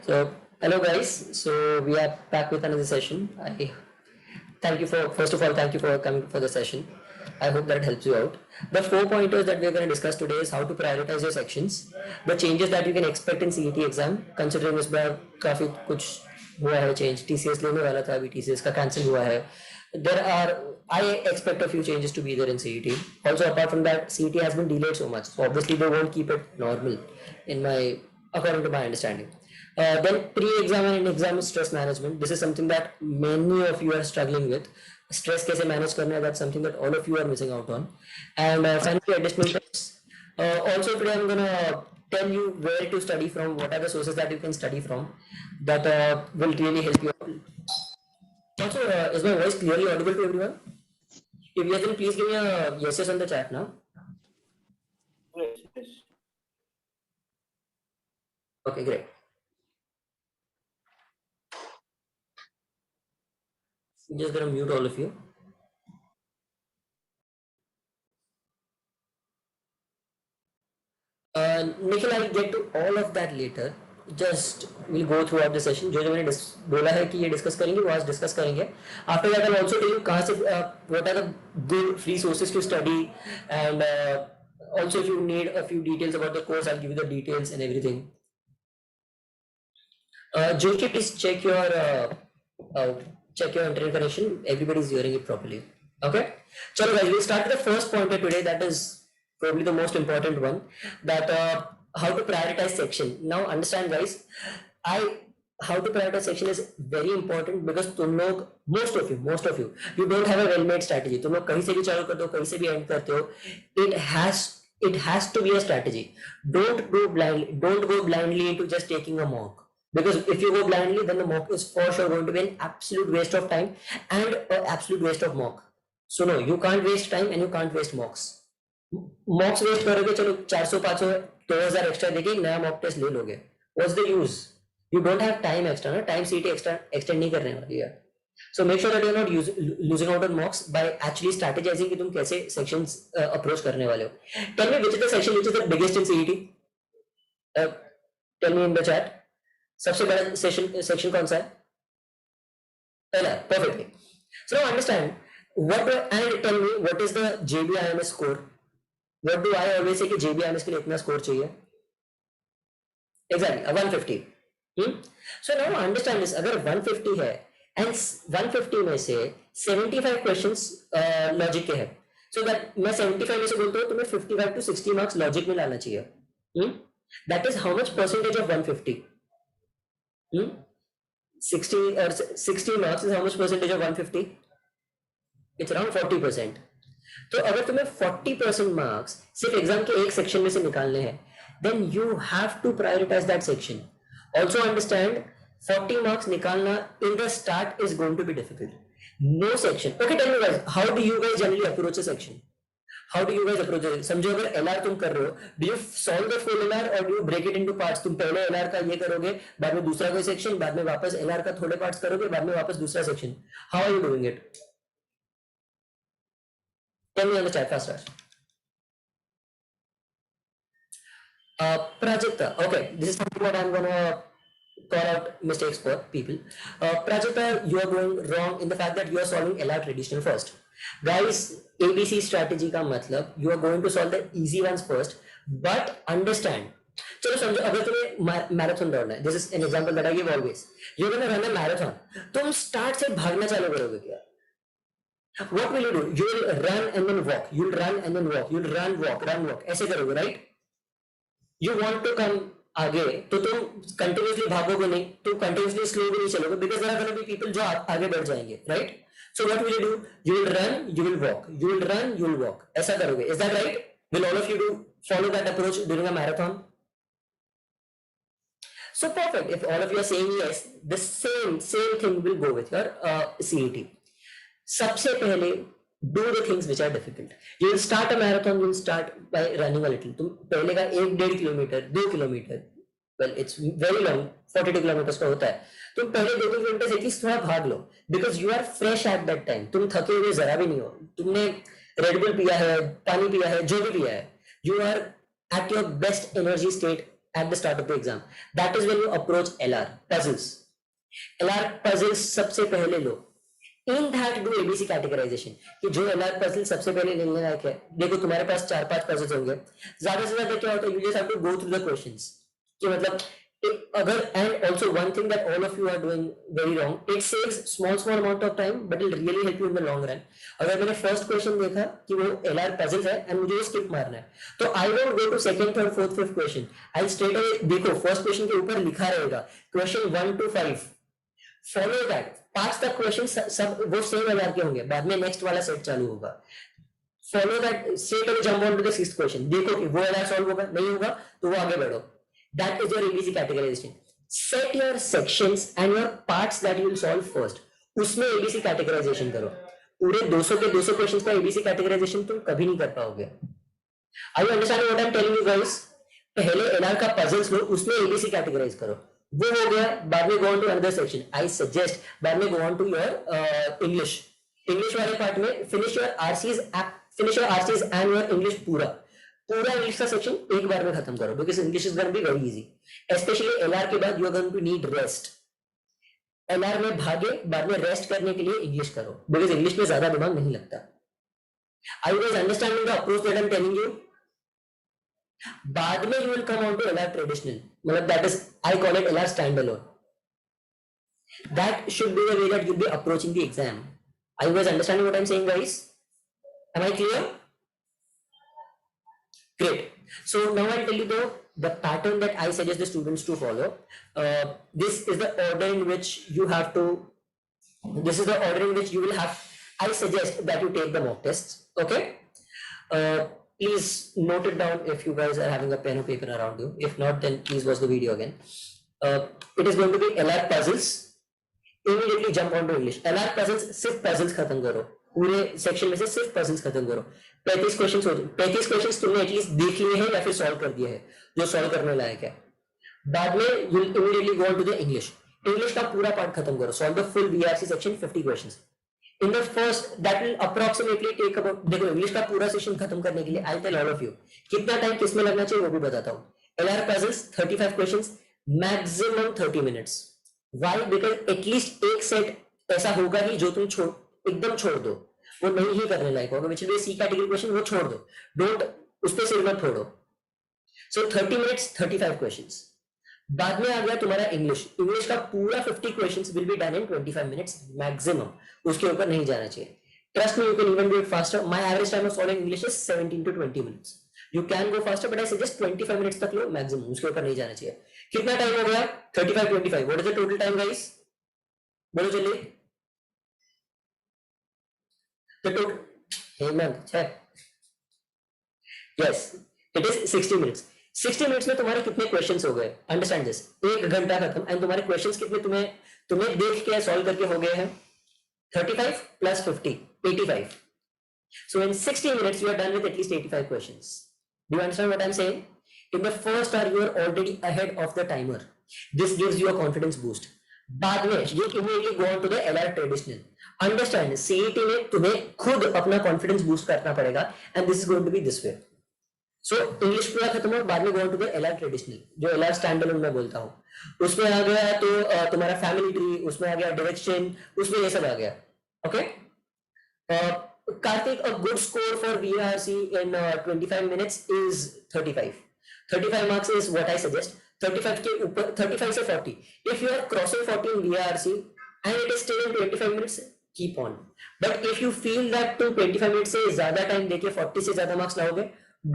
So, hello guys. So we are back with another session. I thank you for first of all thank you for coming for the session. I hope that helps you out. The 4 pointers that we're going to discuss today is how to prioritize your sections, the changes that you can expect in CET exam, considering इस बार काफी कुछ हुआ है change. TCS लेने वाला था अभी TCS का cancel हुआ है. There are I expect a few changes to be there in CET. Also apart from that, CET has been delayed so much, so obviously they won't keep it normal in my according to my understanding. Then pre-exam and in-exam stress management. This is something that many of you are struggling with. Stress कैसे manage करना है, that's something that all of you are missing out on. And finally, additional tips. Also today I'm gonna tell you where to study from, what are the sources that you can study from that will really help you out. Also, is my voice clearly audible to everyone? If yes, then please give me a yes on the chat now. Yes, yes. Okay, great. Just gonna mute all of you. Nikhil, I'll get to all of that later. Just we'll go throughout the session. जो जो मैंने बोला है कि ये discuss करेंगे वो आज डिस्कस करेंगे. After that, I'll also tell you कहाँ से what are the good free sources to study, and also if you need a few details about the course, I'll give you the details and everything. Joshi, please check your internet connection. Everybody's hearing it properly. Okay. So guys, we'll start with the first pointer today. That is probably the most important one. That how to prioritize section. Now understand, guys. How to prioritize section is very important because तुम लोग most of you don't have a well-made strategy. तुम लोग कहीं से भी चालू करते हो, कहीं से भी end करते हो. It has to be a strategy. Don't go blindly into just taking a mock. Because if you go blindly, then the mock is for sure going to be an absolute waste of time and an absolute waste of mock. So no, you can't waste time and you can't waste mocks. Mocks waste करोगे, चलो 400 500 2000 extra देके नया mock test ले लोगे. What's the use? You don't have time extra, ना time CT extra extend नहीं करने वाली है. So make sure that you're not losing out on mocks by actually strategizing कि तुम कैसे sections approach करने वाले हो. Tell me which is the section which is the biggest in CET. Tell me in the chat. सबसे बड़ा section कौन सा है? पहला. Perfectly. So now understand and tell me what is the JBIMS score. What do I always say कि JBIMS के लिए इतना स्कोर चाहिए? Exactly 150. So now understand this. अगर 150 है and 150 में से 75 questions लॉजिक के है, so that मैं 75 में से बोलता हूँ तुम्हें 55 to 60 मार्क्स लॉजिक में लाना चाहिए. That is how much percentage of 150? 60 or 60 marks is how much percentage of 150? It's around 40%. तो अगर तुम्हें 40% मार्क्स सिर्फ एग्जाम के एक सेक्शन में से निकालने हैं, then you have to prioritize that section. Also understand 40 marks निकालना in the start is going to be difficult. No section. Okay, tell me guys, how do you guys generally approach a section? How do you guys approach it? समझो अगर LR तुम कर रहे हो, do you solve the full LR or do you break it into parts? तुम पहले LR का ये करोगे, बाद में दूसरा कोई सेक्शन, बाद में वापस LR का थोड़े पार्ट्स करोगे, बाद में वापस दूसरा section. How are you doing it? Tell me on the chat faster. Prajakta, okay, this is something that I'm gonna call out mistakes for people. Prajakta, you are going wrong in the fact that you are solving LR traditional first. Guys, ABC strategy का मतलब you are going to solve the easy ones first, but understand. चलो समझो अगर तुम्हें marathon दौड़ना है, this is an example that I give always. You're gonna run a marathon. तुम start से भागना चालू करोगे क्या? What will you do? You will run and then walk. You'll run and then walk. You'll run, walk. ऐसे करोगे, right? You want to come आगे, तो तुम continuously भागोगे नहीं, तुम continuously slow भी नहीं चलोगे, because there are gonna be people जो आगे बढ़ जाएंगे, right? So what will you do? You will run, you will walk. You will run, you will walk. ऐसा करोगे. Is that right? Will all of you follow that approach during a marathon? So perfect. If all of you are saying yes, the same thing will go with your CET. सबसे पहले do the things which are difficult. You will start a marathon. You will start by running a little. तुम पहले का 1-1.5 kilometre 2 kilometre, well it's very long, 42 kilometre का होता है. तुम पहले 2 किलोमीटर एटलीस्ट थोड़ा भाग लो, because you are fresh at that time. तुम थके हुए जरा भी नहीं हो, तुमने रेड बुल पिया है, पानी पिया है, जो भी पिया है, you are at your best energy state at the start of the exam. That is when you approach LR puzzles. LR puzzles सबसे पहले लो. In that do ABC categorization कि जो LR puzzle सबसे पहले लेने लायक है. देखो तुम्हारे पास 4-5 puzzles होंगे. ज्यादा से ज्यादा क्या होता है, you just have to go through the questions. कि मतलब अगर, and also one thing that all of you are doing very wrong, it saves small amount of time but it will really help you in the long run. अगर मैंने first question देखा कि वो LR puzzles है and मुझे skip मारना है, तो I won't go to second, third, fourth, fifth question. I'll straight away, देखो first question के ऊपर लिखा रहेगा question 1 to 5. Follow that. 5 तक क्वेश्चन सब वो सेम LR के होंगे, बाद में नेक्स्ट वाला सेट चालू होगा. Follow that, straight away jump on to the 6th question. देखो कि वो LR सॉल्व होगा, नहीं होगा तो वो आगे बढ़ो. That is your ABC categorization. Set your sections and your parts that you will solve first. उसमें ABC categorization करो. पूरे 200 के 200 क्वेश्चंस का ABC categorization तुम कभी नहीं कर पाओगे. Are you understanding what I'm telling you guys? पहले LR का puzzles लो, उसमें ABC categorize करो. वो हो गया, बाद में go on to another section. I suggest बाद में go on to your English. English वाले पार्ट में finish your RCs and your English पूरा इंग्लिश का सेक्शन एक बार में खत्म करो, because English is going to be very easy. Specially LR के बाद you are going to need rest. LR में भागे, बाद में रेस्ट करने के लिए इंग्लिश करो, बिकॉज़ इंग्लिश में ज्यादा दिमाग नहीं लगता. Are you guys understanding the approach that I am telling you? बाद में you will come on to LR traditional, मतलब that is, I call it LR stand alone. That should be the way that you will be approaching the exam. Are you guys understanding what I am saying guys? Am I clear? Great. So now I'll tell you the pattern that I suggest the students to follow. This is the order in which you have to. This is the order in which you will have. I suggest that you take the mock tests. Okay. Please note it down if you guys are having a pen or paper around you. If not, then please watch the video again. It is going to be LR puzzles. Immediately jump on to English. LR puzzles, सिर्फ puzzles खत्म करो. पूरे section में से सिर्फ puzzles खत्म करो. 35 questions हो, 35 क्वेश्चंस तुमने एटलीस्ट देख लिए हैं या फिर सॉल्व कर दिए हैं जो सॉल्व करने लायक है. बाद में you will immediately go on to the English. English का पूरा पार्ट खत्म करो. Solve the full BRC section 50 questions in the first. That will approximately take about, देखो इंग्लिश का पूरा सेशन खत्म करने के लिए I tell all of you कितना टाइम किसमें लगना चाहिए वो भी बताता हूं. LR puzzles 35 questions, maximum 30 minutes. Why? Because at least एक सेट ऐसा होगा ही जो तुम एकदम छोड़ दो, वो नहीं ही करने लायक होगा, which will be C category question, वो छोड़ दो. डोंट उस पे सिर मत फोड़ो. सो 30 मिनट्स 35 क्वेश्चंस. बाद में आ गया तुम्हारा इंग्लिश. इंग्लिश का पूरा 50 questions will be done in 25 minutes maximum. उसके ऊपर नहीं जाना चाहिए. Trust me, you can even do it faster. My average time of solving English is 17 to 20 minutes. You can go faster but I suggest 25 minutes तक लो maximum, उसके ऊपर नहीं जाना चाहिए. कितना टाइम हो गया? 35 25. What is the total time guys? बोलो जल्दी. The total, Hemant, check. Yes, it is 60 minutes. 60 minutes में तुम्हारे कितने क्वेश्चंस हो गए? Understand this. 1 घंटा खत्म. एंड तुम्हारे क्वेश्चंस कितने तुम्हें देख के सॉल्व करके हो गए हैं? 35 plus 50, 85. So in 60 minutes you are done with at least 85 questions. Do you understand what I'm saying? In the first hour you are already ahead of the timer. This gives you a confidence boost. बाद में you immediately go on to the LR traditional. Understand, CET में तुम्हें खुद अपना confidence boost करना पड़ेगा and this is going to be this way. So English पूरा खत्म हो, बाद में go on to the LR traditional, जो एलआर स्टैंड अलोन मैं बोलता हूँ. उसमें आ गया तो तुम्हारा फैमिली ट्री, उसमें आ गया डायरेक्शन, उसमें ये सब आ गया. Okay Kartik, a good score for BRC in 25 minutes is 35. 35 marks is what I suggest. 35 के ऊपर 35 से 40. If you are crossing 40 in BRC and it is still in 25 minutes, keep on. But if you feel that तुम 25 minute से ज्यादा time देके 40 से ज्यादा marks लाओगे,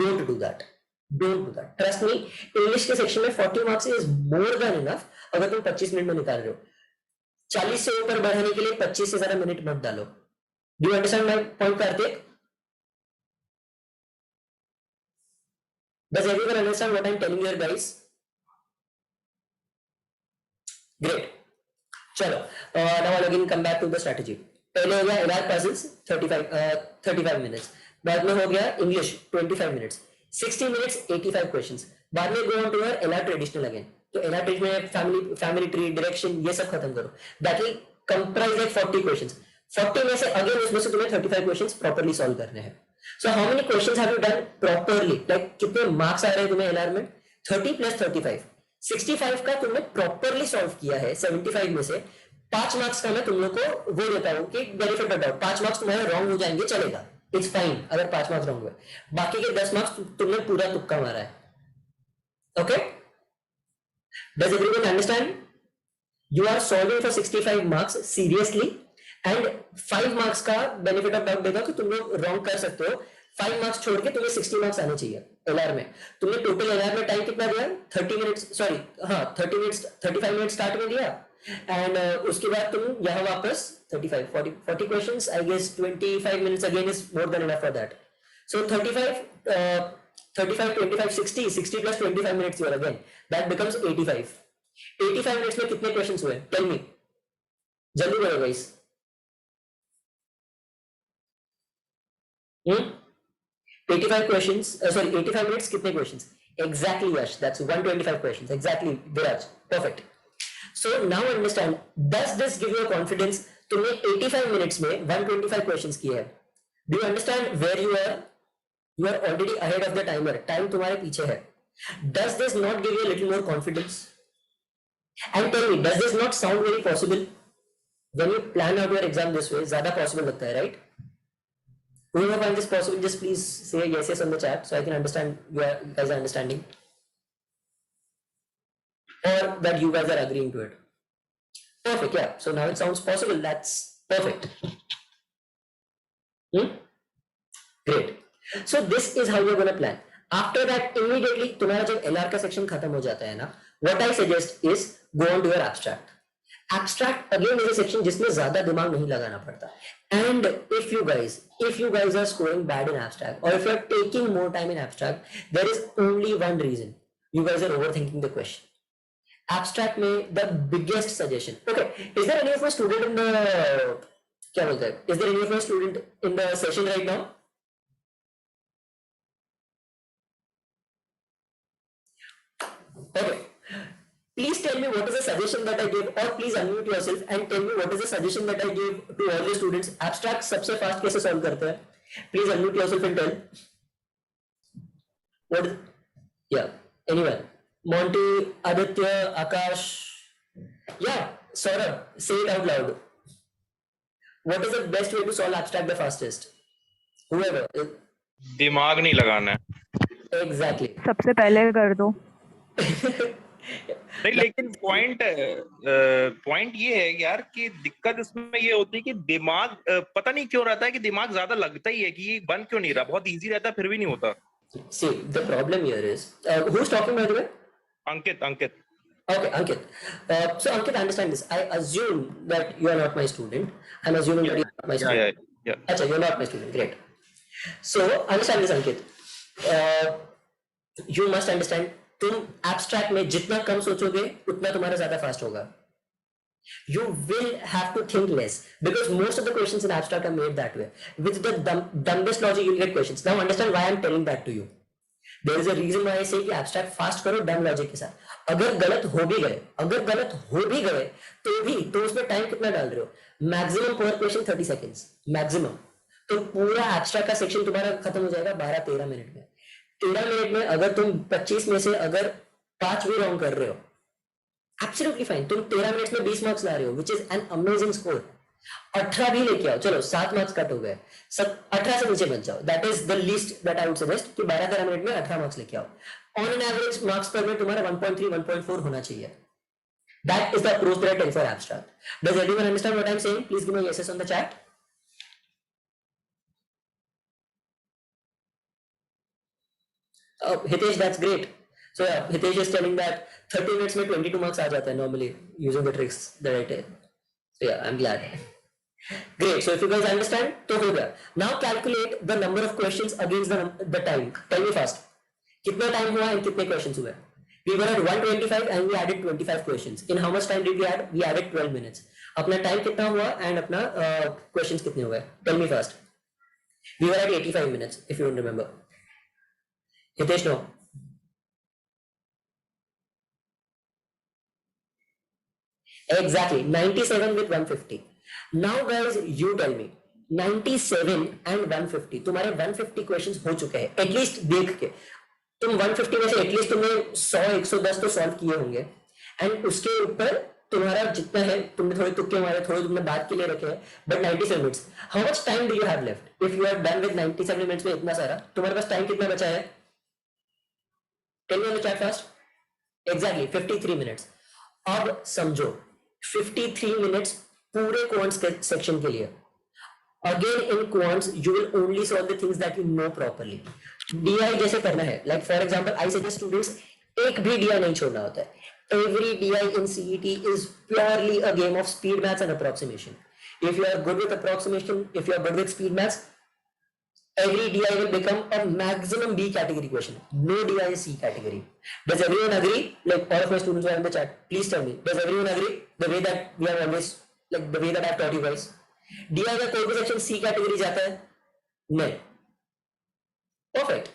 don't do that. Don't do that. Trust me, English के section में 40 marks is more than enough. अगर तुम 25 मिनट में निकाल रहे हो, 40 से ऊपर बढ़ाने के लिए 25 से ज्यादा मिनट मत डालो. Do you understand my point, Karthik? Does everyone understand what I'm telling you, guys? Great. चलो, now again come back to the strategy. पहले हो गया LR puzzles 35 minutes. बाद में हो गया English 25 minutes. 60 minutes 85 questions. बाद में go on to your LR traditional again. तो LR traditional family tree direction ये सब खत्म करो. That will comprise like 40 questions. 40 में से again उसमें से तुम्हें 35 questions properly solve करने हैं. So how many questions have you done properly? Like कितने marks आ रहे हैं तुम्हें LR में? 30 प्लस 35, 65 का तुमने प्रॉपरली सॉल्व किया है 75 में से, 5 मार्क्स का मैं तुम लोग को वो देता हूं कि बेनिफिट ऑफ डाउट, 5 मार्क्स तुम्हारे रॉन्ग हो जाएंगे चलेगा, इट्स फाइन अगर 5 मार्क्स रॉन्ग हुए, बाकी के 10 मार्क्स तुमने पूरा तुक्का मारा है. Okay, does everyone understand? You are solving for 65 marks seriously and 5 marks का benefit of doubt देगा कि तुम लोग wrong कर सकते हो. 5 marks छोड़ के तुम्हें 60 marks आने चाहिए LR में. तुमने total LR में time कितना दिया? 30 minutes, sorry, हाँ 30 minutes, 35 minutes start में दिया and उसके बाद तुम यहाँ वापस 35, 40 questions, I guess 25 minutes again is more than enough for that. So 35, 25, 60, 60 plus 25 minutes here again, that becomes 85. 85 minutes में कितने क्वेश्चंस हुए? टेल मी, जल्दी करो गाइस. 85 क्वेश्चंस, सॉरी 85 मिनट्स कितने questions? Exactly Yash, that's 125 questions exactly Viraj, perfect. So now understand, does this give you confidence? तुमने 85 minutes में 125 questions किए हैं. Do you understand where you are? You are already ahead of the timer, time तुम्हारे पीछे है. Does this not give you little more confidence? And tell me, does this not sound very possible? When you plan out your exam this way, ज़्यादा possible लगता है, right? Whoever finds this possible, just please say yes on the chat so I can understand you guys are understanding, or that you guys are agreeing to it. Perfect, yeah. So now it sounds possible. That's perfect. Great. So this is how you're going to plan. After that, immediately तुम्हारा जब LR का section खत्म हो जाता है ना, what I suggest is go on to your abstract. Abstract again is a section जिसमें ज्यादा दिमाग नहीं लगाना पड़ता. And if you guys are scoring bad in abstract, or if you are taking more time in abstract, there is only one reason: you guys are overthinking the question. Abstract में the biggest suggestion. Okay, is there any of my student in the क्या बोलते हैं? Is there any of my student in the session right now? Okay. Please tell me what is the suggestion that I gave, or please unmute yourself and tell me what is the suggestion that I gave to all the students. Abstract सबसे fast कैसे solve करते हैं? Please unmute yourself and tell. What? Yeah. Anyone? Monty, Aditya, Akash. Yeah. Saurabh, say it out loud. What is the best way to solve abstract the fastest? Whoever. दिमाग नहीं लगाना है. Exactly. सबसे पहले कर दो. नहीं, लेकिन पॉइंट ये है यार कि दिक्कत इसमें ये होती है कि दिमाग पता नहीं क्यों रहता है कि दिमाग ज्यादा लगता ही है कि ये बन क्यों नहीं रहा. बहुत इजी रहता है फिर भी नहीं होता. See, the problem here is who's talking by the way? Ankit. Okay, Ankit. So Ankit, understand this. I assume that you are not my student. I'm assuming that you are not my student. Yeah. Achha, you're not my student. Great. So understand this, Ankit. You must understand. तुम abstract में जितना कम सोचोगे उतना तुम्हारा ज्यादा fast होगा. You will have to think less because most of the questions in abstract are made that way. With the dumbest logic, you'll get questions. Now understand why I'm telling that to you. There is a reason why I say कि abstract fast करो dumb logic के साथ. अगर गलत हो भी गए तो उसमें टाइम कितना डाल रहे हो? मैक्सिमम पर क्वेश्चन 30 सेकेंड्स मैक्सिमम. तो पूरा एब्स्ट्रैक्ट का सेक्शन तुम्हारा खत्म हो जाएगा 12-13 मिनट में. 13 मिनट में अगर तुम 25 में से अगर 5 भी रॉन्ग कर रहे हो, एब्सोल्युटली फाइन. तुम 13 मिनट्स में 20 मार्क्स ला रहे हो, which is an amazing score. 18 भी लेके आओ, चलो 7 मार्क्स कट हो गए, सब 18 से नीचे बच जाओ. That is the least that I would suggest कि 12-13 मिनट में 18 मार्क्स लेके आओ. ऑन एन एवरेज मार्क्स पर में तुम्हारा 1.3 1.4 होना चाहिए. That is the approach that I tell for abstract. Does everyone understand what I am saying? Please give me yeses on the chat. Hitesh, that's great. So yeah, Hitesh is telling that 30 minutes में 22 marks आ जाता है normally using the tricks that I tell. So yeah, I'm glad. Great. So if you guys understand, तो हो गया. Now calculate the number of questions against the time. Tell me fast. कितना time हुआ and कितने questions हुए? We were at 125 and we added 25 questions. In how much time did we add? We added 12 minutes. अपना time कितना हुआ and अपना questions कितने हुए? Tell me fast. We were at 85 minutes if you don't remember. Hitesh, no. Exactly, 97 with 150. Now guys, you tell me, 97 and 150, तुम्हारे 150 questions हो चुके हैं एटलीस्ट देख के. तुम 150 में से एटलीस्ट तुमने 100-110 तो सॉल्व किए होंगे, एंड उसके ऊपर तुम्हारा जितना है, तुमने थोड़े तुक्के मारे, थोड़े तुमने बात के लिए रखे हैं, but 97 minutes, how much time do you have left? If you are done with 97 minutes में इतना सारा, तुम्हारे पास टाइम कितना बचा है? Tell me on the chat fast. Exactly 53 minutes. अब समझो 53 मिनट्स पूरे क्वांट्स सेक्शन के लिए। Again in quants you will only solve the things that you know properly. DI जैसे करना है, like for example I suggest students एक भी DI नहीं छोड़ना होता है. Every DI in CET is purely a game of speed maths and approximation. If you are good with approximation, if you are good with speed maths, every DI will become a maximum B category question. No DI is C category. Does everyone agree? Like all of my students who are in the chat, please tell me. Does everyone agree? The way that we have always, like the way that I've taught you guys. DI का कोई भी section C category जाता है? नहीं. Perfect.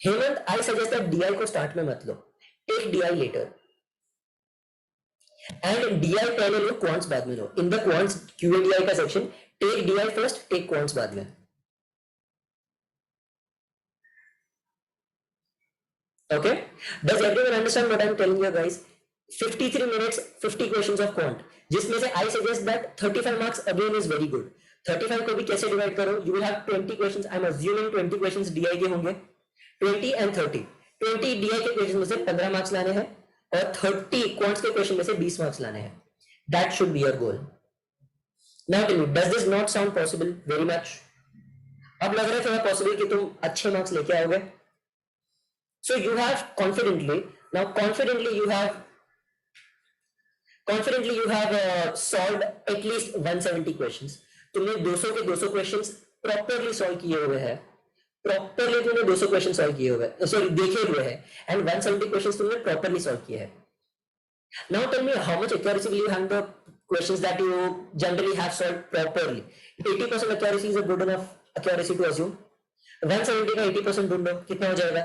Hemant, I suggest that DI को start में मत लो. Take DI later. And DI पहले लो, क्वांट्स बाद में लो. इन द क्वांट्स QADI का section, take DI first, take quants बाद में. Okay? Does everyone understand what I'm telling you guys? 53 minutes, 50 questions of quant. जिसमें से I suggest that 35 marks again is very good. 35 को भी कैसे divide करो? You will have 20 questions. I'm assuming 20 questions DI के होंगे. 20 and 30. 20 DI के question में से 15 मार्क्स लाने हैं और 30 क्वांट्स के क्वेश्चन में से 20 मार्क्स लाने हैं. That should be your goal. Now tell me, does this not sound possible? Very much. अब लग रहा है थोड़ा पॉसिबल कि तुम अच्छे मार्क्स लेके आओगे. So you have confidently solved at least 170 questions. तुमने 200 के 200 questions properly solve किए हुए हैं. Properly तुमने 200 questions solve किए हुए हैं. Sorry, देखे हुए हैं. And 170 questions तुमने properly solve किए हैं. Now tell me how much accuracy will you have the questions that you generally have solved properly. 80% accuracy is a good enough accuracy to assume. 170 का 80% ढूंढो, कितना हो जाएगा?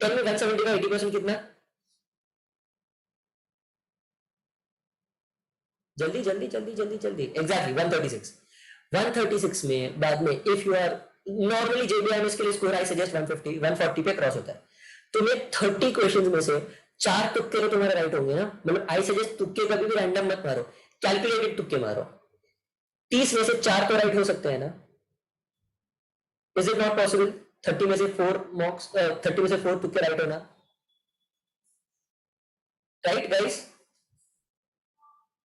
Tell me 170 का 80% कितना? जल्दी जल्दी जल्दी जल्दी जल्दी. Exactly 136. 136 में बाद में if you are normally JBIMS के लिए स्कोर आई सजेस्ट 150 140 पे क्रॉस होता है. तुम्हें 30 क्वेश्चंस में से 4 तुक्के तो तुम्हारे राइट होंगे ना. मतलब आई सजेस्ट तुक्के कभी भी रैंडम मत मारो, कैलकुलेटेड तुक्के मारो. 30 में से 4 तो राइट हो सकते हैं ना. Is it not possible? 30 में से 4 मार्क्स, 30 में से 4 तुक्के राइट होना. Right guys?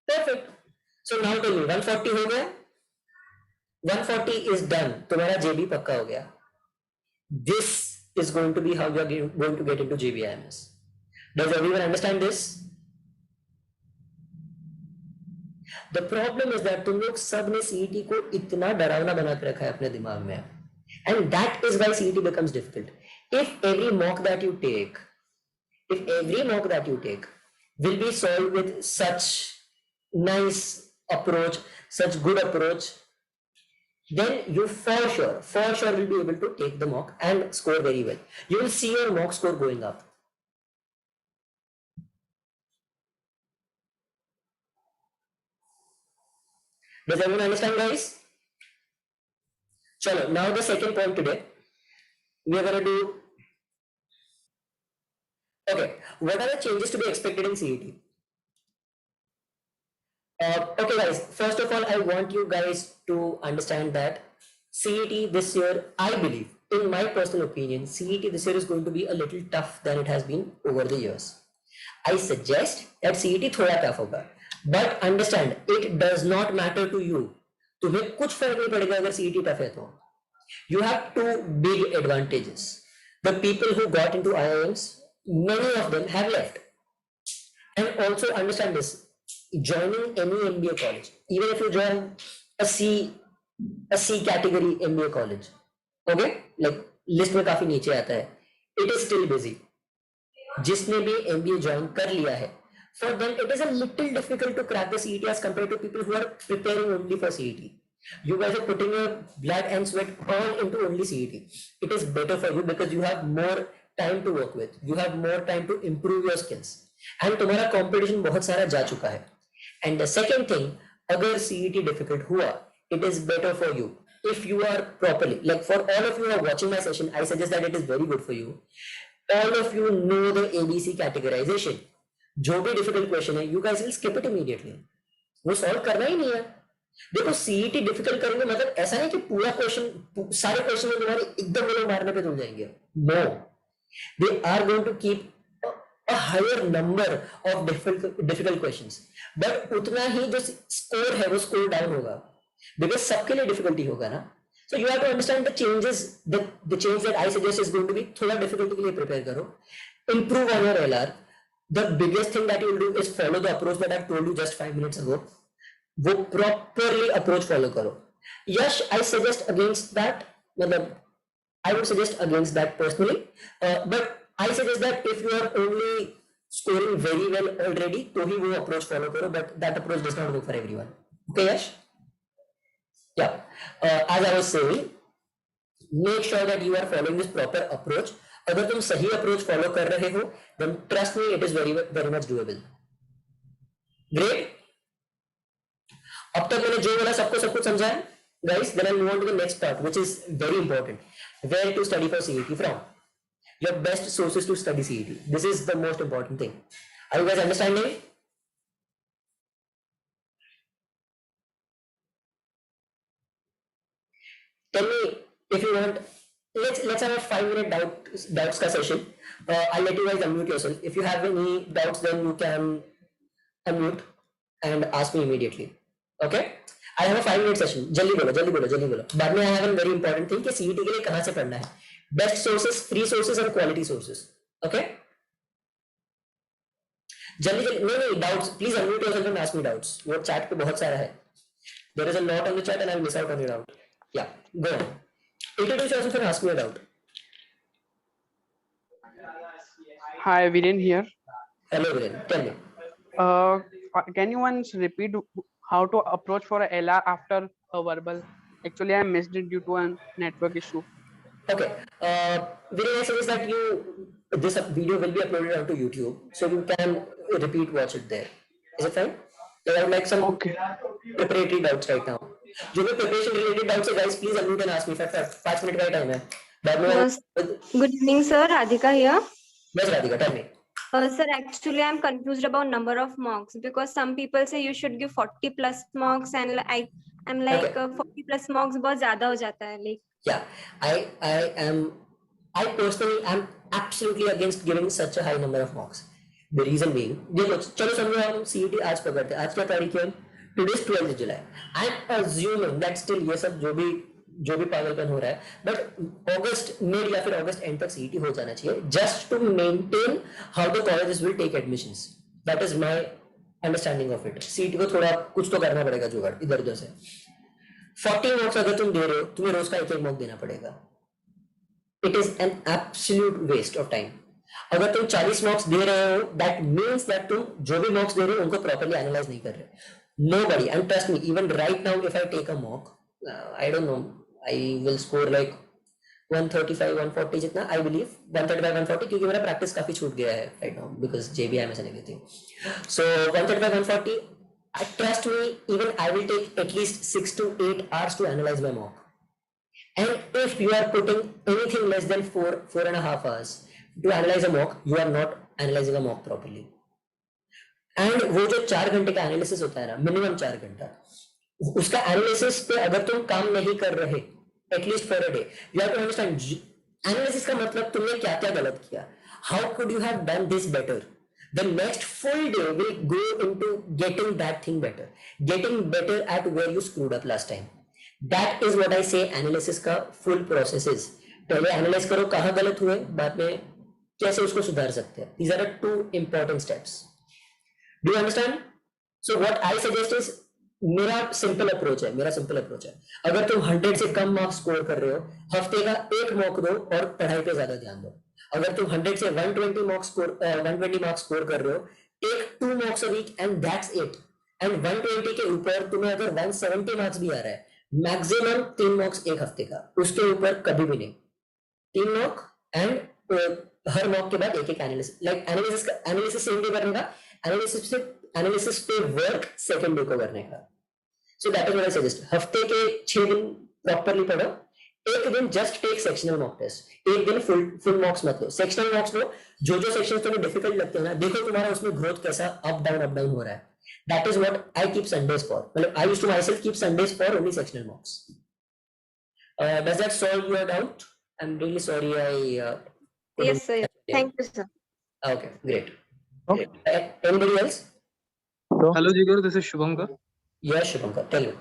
Perfect. So now tell me 140 हो गया. 140 इज डन. तुम्हारा जेबी पक्का हो गया. This is going to be how you are going to get into JBIMS. Does everyone understand this? The problem is that तुम लोग सब ने CET को इतना डरावना बना के रखा है अपने दिमाग में, and that is why CET becomes difficult. If every mock that you take will be solved with such nice approach, such good approach, then you for sure will be able to take the mock and score very well. You will see your mock score going up. Does everyone understand, guys? Chalo, now the second point today we are going to do. Okay, what are the changes to be expected in CET? Okay guys, first of all I want you guys to understand that CET this year, I believe, in my personal opinion, CET this year is going to be a little tough than it has been over the years. I suggest that CET थोड़ा tough होगा, but understand it does not matter to you. तुम्हें कुछ फर्क नहीं पड़ेगा अगर CET tough है तो. You have two big advantages. The people who got into IIMs, many of them have left. And also understand this. Joining any MBA college, even if you join a C category MBA college, okay, like list में काफी नीचे आता है, it is still busy. जिसने भी MBA join कर लिया है, for them it is a little difficult to crack the CET as compared to people who are preparing only for CET. You guys are putting your blood and sweat all into only CET. It is better for you because you have more time to work with, you have more time to improve your skills, and तुम्हारा competition बहुत सारा जा चुका है. And the second thing, अगर CET difficult हुआ, it is better for you if you are properly, like for all of you who are watching my session, I suggest that it is very good for you. All of you know the ABC categorization. जो भी difficult question है, you guys will skip it immediately. वो solve करना ही नहीं है. देखो CET difficult करेंगे मतलब ऐसा नहीं कि पूरा क्वेश्चन सारे क्वेश्चन में तुम्हारे एकदम वो मारने पे तुम जाएंगे. No, they are going to keep a higher number of difficult questions, but उतना ही जो स्कोर है वो स्कोर डाउन होगा because सबके लिए डिफिकल्टी होगा ना. So you have to understand the changes. The change that I suggest is going to be थोड़ा डिफिकल्टी के लिए प्रिपेयर करो, improve on your LR. The biggest thing that you will do is follow the approach that I've told you just 5 minutes ago. वो properly approach follow करो. Yes, I suggest against that. मतलब I would suggest against that personally, but I suggest that if you are only scoring very well already, तो ही वो approach follow करो, but that approach does not work for everyone. Okay, Yash? Yeah. As I was saying, make sure that you are following this proper approach. अगर तुम सही approach follow कर रहे हो, then trust me, it is very much doable. Great. अब तक मैंने जो बोला सबको सब कुछ समझा है, guys. Then I'll move on to the next part, which is very important. Where to study for CET from? Your best sources to study CET. This is the most important thing. Are you guys understanding? Tell me if you want. Let's have a 5-minute doubts ka session. I'll let you guys unmute yourself. If you have any doubts, then you can unmute and ask me immediately. Okay? I have a 5-minute session. जल्दी बोलो. बाद में I have a very important thing कि CET के लिए कहाँ से पढ़ना है. Best sources, free sources and quality sources. Okay? जल्दी नहीं doubts. Please unmute yourself and ask me doubts. वो chat पे बहुत सारा है. There is a lot on the chat and I will miss out on your doubt. Yeah, go on. Introduce yourself and ask me a doubt. Hi, Viren here. Hello, Viren. Tell me. Can you once repeat how to approach for a LR after a verbal? Actually, I missed it due to a network issue. Okay. Viren, I suggest that this video will be uploaded onto YouTube, so you can repeat watch it there. Is it fine? I would like some preparatory doubts right now. जो भी preparation related doubts है, guys, please unmute and ask me. 5 minute का time है. Good evening, sir. Radhika here. Yes, Radhika, tell me. Sir, actually, I'm confused about number of mocks because some people say you should give 40 plus mocks, and I'm like Okay. 40 plus mocks बहुत ज़्यादा हो जाता है. Like Yeah, I personally am absolutely against giving such a high number of mocks. The reason being, देखो चलो समझो हम CET आज पकड़ते हैं. आज क्या तारीख है? Today is 12th July. I'm assuming that still ये सब जो भी पागलपन हो रहा है, but अगस्त मिड या फिर अगस्त एंड तक CET हो जाना चाहिए, just to maintain how the colleges will take admissions. That is my understanding of it. CET को थोड़ा कुछ तो करना पड़ेगा जुगाड़ इधर उधर से. 40 मॉक्स अगर तुम दे रहे हो, तुम्हें रोज का एक मॉक देना पड़ेगा. It is an absolute waste of time. अगर तुम 40 मॉक्स दे रहे हो, that means that तुम जो भी मॉक्स दे रहे हो उनको properly analyze नहीं कर रहे. Nobody, and trust me, even right now if I take a mock, I don't know, I will score like 135 140 जितना, I believe 135 140, क्योंकि मेरा practice काफी छूट गया है right now because JBIMS and everything. So 135 140, trust me, even I will take at least 6 to 8 hours to analyze my mock. And if you are putting anything less than 4.5 hours to analyze a mock, you are not analyzing a mock properly. And वो जो 4 घंटे का analysis होता है ना, minimum 4 घंटा, उसका analysis पे अगर तुम काम नहीं कर रहे, at least for a day, you have to understand analysis का मतलब तुमने क्या क्या गलत किया, how could you have done this better. The next full day will go into getting that thing better, getting better at where you screwed up last time. That is what I say analysis का full process is. पहले analyse करो कहाँ गलत हुए, बाद में कैसे उसको सुधार सकते हैं. These are the 2 important steps. Do you understand? So what I suggest is, मेरा सिंपल अप्रोच है. अगर तुम 100 से कम मार्क्स स्कोर कर रहे हो, हफ्ते का एक मॉक दो और पढ़ाई पे ज्यादा ध्यान दो. अगर तुम 100 से 120 मार्क्स स्कोर कर रहे हो, take 2 mocks a week and that's it. And 120 के ऊपर तुम्हें अगर 170 मार्क्स भी आ रहा है, मैक्सिमम 3 मॉक्स एक हफ्ते का, उसके ऊपर कभी भी नहीं. 3 मॉक एंड हर मॉक के बाद एक analysis, like analysis same day करने का, एनालिसिस पे वर्क सेकंड डे को करने का. So that is what I suggest. हफ्ते के 6 दिन प्रॉपरली पढ़ो, एक दिन just take sectional mock test, एक दिन फुल मॉक्स मत लो, सेक्शनल मॉक्स लो, जो सेक्शंस तुम्हें डिफिकल्ट लगते हैं ना, देखो तुम्हारा उसमें ग्रोथ कैसा अप डाउन हो रहा है. That is what I keep Sundays for. मतलब I used to myself keep Sundays for only sectional mocks. Does that solve your doubt? I'm really sorry I Yes, sir. Thank you, sir. Okay, great. Okay. Anybody else? Hello, Jigar. This is Shubhankar. Yes, Shubhankar. Tell me.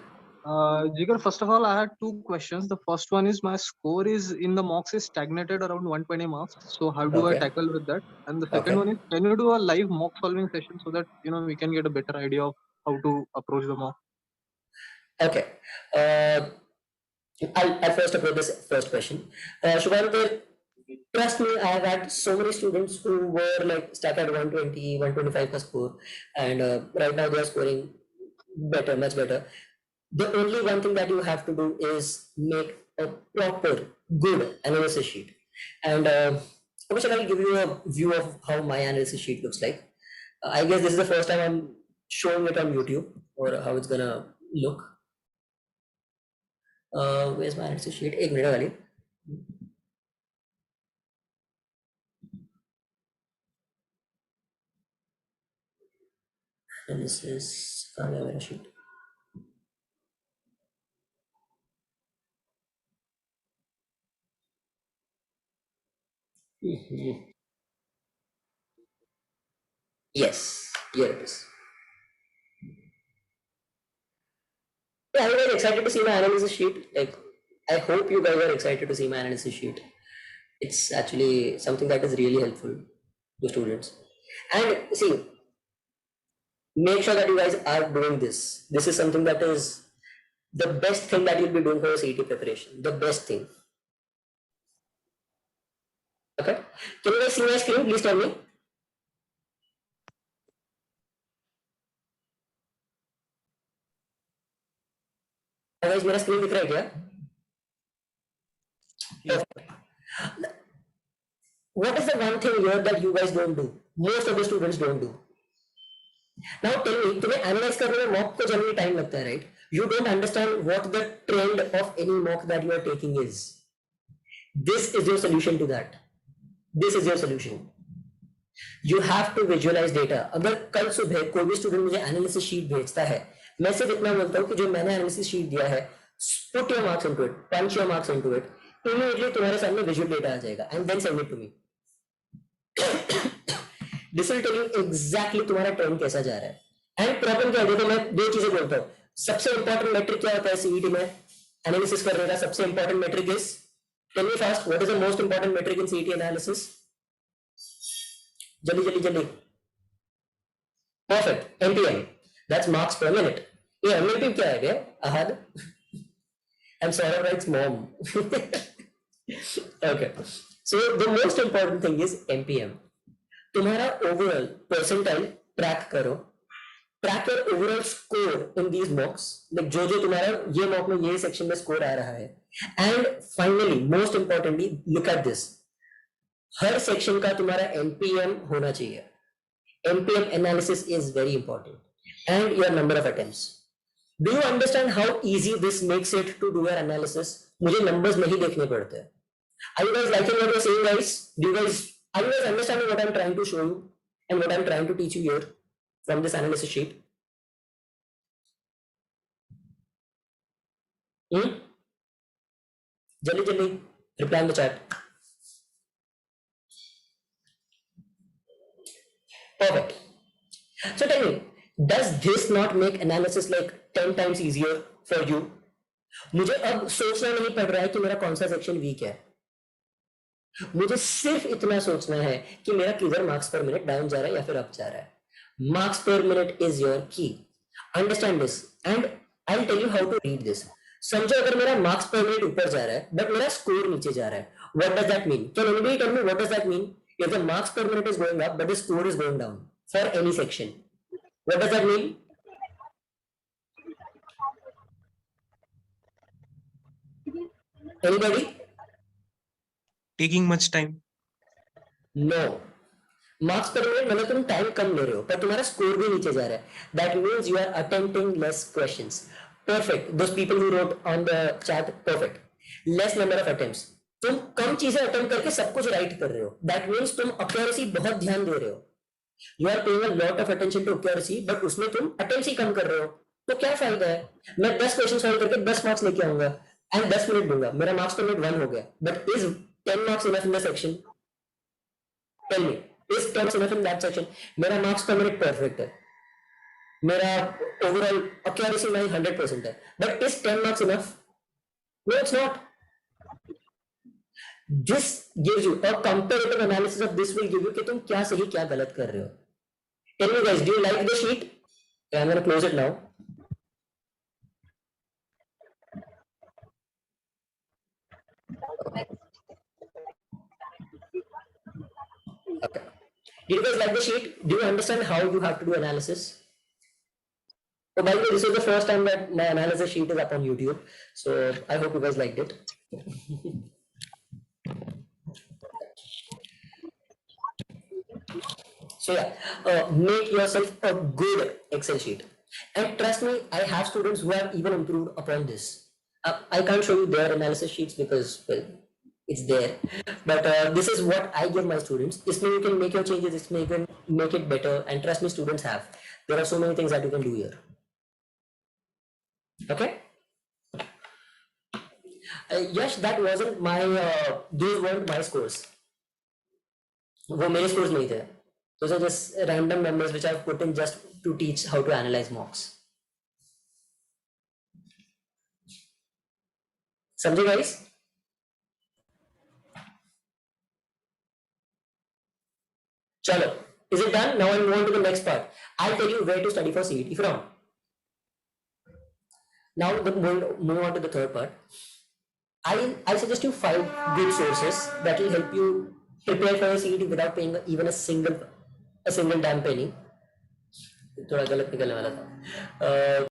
Jigar, first of all, I had two questions. The first one is my score is in the mocks is stagnated around 120 marks. So how do I Okay. tackle with that? And the second Okay. one is, can you do a live mock solving session so that we can get a better idea of how to approach the mock? Okay. I'll first approach this first question. Shubhankar, trust me, I have had so many students who were like stuck at 120, 125 per score, and right now they are scoring better, much better. The only one thing that you have to do is make a proper, good analysis sheet. And Abhishek, I'll give you a view of how my analysis sheet looks like. I guess this is the first time I'm showing it on YouTube, or how it's gonna look. Where's my analysis sheet? एक minute वाली. Analysis, कहाँ गया मेरा sheet? Yes, here it is. Yeah, I'm very excited to see my analysis sheet. Like, I hope you guys are excited to see my analysis sheet. It's actually something that is really helpful to students. And see, make sure that you guys are doing this. This is something that is the best thing that you'll be doing for your CET preparation. The best thing. Okay. Can you guys see my screen? Please tell me. Guys, मेरा screen दिख रहा है क्या? Perfect. What is the one thing here that you guys don't do? Most of the students don't do. Now tell me, तुम्हें analyze करने में mock को generally time लगता है, right? You don't understand what the trend of any mock that you are taking is. This is your solution to that. This is your solution. You have to visualize data. अगर कल सुबह कोई भी student मुझे analysis sheet भेजता है, मैं सिर्फ इतना बोलता हूँ कि जो मैंने एनालिसिस शीट दिया है, put your marks into it, punch your marks into it. Immediately तुम्हारे सामने visual data आ जाएगा, and then send it to me. This will tell you exactly तुम्हारा ट्रेंड कैसा जा रहा है. एंड प्रॉब्लम क्या है, देखो मैं दो चीजें बोलता हूँ. सबसे इंपॉर्टेंट मेट्रिक क्या होता है सीईटी में एनालिसिस करने का? सबसे important metric is, tell me fast, what is the most important metric in CET analysis? जल्दी जल्दी जल्दी. Perfect, MPM. That's marks per minute. ये एमपीएम क्या है बे? अहद. I'm sorry, writes mom. Okay. So the most important thing is MPM. तुम्हारा overall percentile track करो. Track your overall score in these mocks. Like जो तुम्हारा ये mock में ये section में score आ रहा है. And finally, most importantly, look at this. Her section का तुम्हारा MPM होना चाहिए. MPM analysis is very important. And your number of attempts. Do you understand how easy this makes it to do your analysis? मुझे numbers नहीं देखने पड़ते. Are you guys liking what you're saying, guys? Are you guys understanding what I'm trying to show you and what I'm trying to teach you here from this analysis sheet? Jaldi jaldi reply in the chat. Perfect. So tell me, does this not make analysis like 10 times easier for you? मुझे अब सोचना नहीं पड़ रहा है कि मेरा कौन सा सेक्शन वीक है. मुझे सिर्फ इतना सोचना है कि मेरा किधर मार्क्स पर मिनट डाउन जा रहा है या फिर अप जा रहा है. Marks per minute is your key. Understand this and I will tell you how to read this. समझो अगर मेरा मार्क्स पर मिनट ऊपर जा रहा है बट मेरा स्कोर नीचे जा रहा है, what does that mean? Can anybody tell me what does that mean? If the marks per minute is going up but the score is going down for any section, what does that mean? Anybody? Taking much time. No. Marks per minute मतलब तुम time कम ले रहे हो पर तुम्हारा score भी नीचे जा रहा है. That means you are attempting less questions. perfect. Those people who wrote on the chat, perfect. Less number of attempts. तुम कम चीजें अटेम्प्ट करके सब कुछ राइट कर रहे हो. That means तुम accuracy बहुत ध्यान दे रहे हो. You are paying a lot of attention to accuracy, but उसमें तुम attempts ही कम कर रहे हो. तो क्या फायदा है? मैं 10 क्वेश्चन सॉल्व करके 10 मार्क्स लेके आऊंगा एंड 10 मिनट दूंगा. मेरा मार्क्स पर मिनट 1 हो गया. But is 10 marks enough in the section? Tell me, is 10 marks enough in that section? मेरा मार्क्स पर मिनट परफेक्ट है. मेरा ओवरऑल accuracy में 100% है. But is 10 marks enough? No, it's not. This gives you a comparative analysis of this will give you कि तुम क्या सही क्या गलत कर रहे हो. Tell me guys, do you like the sheet? I'm going to close it now. Okay. Did you guys like the sheet? Do you understand how you have to do analysis? So by the way, this is the first time that my analysis sheet is up on YouTube. So I hope you guys liked it. So yeah, make yourself a good Excel sheet. And trust me, I have students who have even improved upon this. I can't show you their analysis sheets because, well, it's there. But this is what I give my students. This way you can make your changes, this way you can make it better. And trust me, students have. There are so many things that you can do here. Okay? Yes, that wasn't my, those weren't my scores. वो मेरे scores नहीं थे. Those are just random numbers which I've put in just to teach how to analyze mocks. समझे guys? चलो, is it done? Now I'll move on to the next part. I'll tell you where to study for CET from. Now move on to the third part. I suggest you 5 good sources that will help you prepare for your CET without paying even a single damn penny. थोड़ा गलत निकलने वाला था.